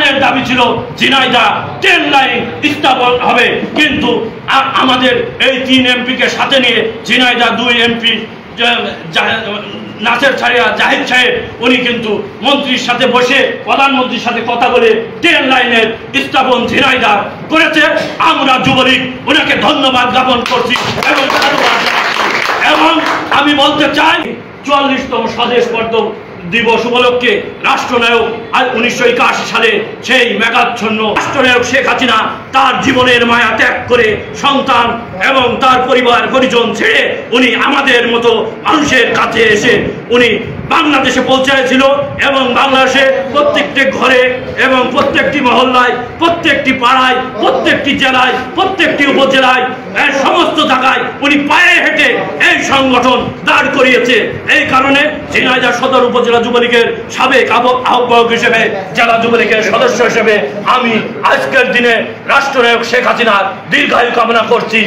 প্রাণের দাবি ছিল ঝিনাইদহ ট্রেন লাইন স্থাপন হবে, কিন্তু আমাদের এই 3 এমপিকে সাথে নিয়ে ঝিনাইদহ 2 এমপি নাসের ছাড়িয়া জাহিদ সাহেব উনি কিন্তু মন্ত্রীর সাথে বসে প্রধানমন্ত্রীর সাথে কথা বলে ট্রেন লাইনের স্থাপন ঝিনাইদহ করেছে। আমরা যুবলীগ ওনাকে ধন্যবাদ জ্ঞাপন করছি এবং আমি বলতে চাই 44তম স্বদেশ দিবস উপলক্ষে রাষ্ট্রনায়ক 1981 সালে সেই মেঘাচ্ছন্ন রাষ্ট্রনায়ক শেখ হাসিনা তার জীবনের মায়া ত্যাগ করে সন্তান এবং তার পরিবার পরিজন ছেড়ে উনি আমাদের মতো মানুষের কাছে এসে উনি বাংলাদেশে পৌঁছাইছিল এবং বাংলাদেশে প্রত্যেকটি ঘরে এবং প্রত্যেকটি মহল্লায়, প্রত্যেকটি পাড়ায়, প্রত্যেকটি জেলায়, প্রত্যেকটি উপজেলায়, সমস্ত জায়গায় উনি পায়ে হেঁটে এই সংগঠন দাঁড় করিয়েছে। এই কারণে ঝিনাইদহ সদর উপজেলা যুবলীগের সাবেক আহ্বায়ক হিসেবে, জেলা যুবলীগের সদস্য হিসেবে আমি আজকের দিনে রাষ্ট্রনায়ক শেখ হাসিনার দীর্ঘায়ু কামনা করছি।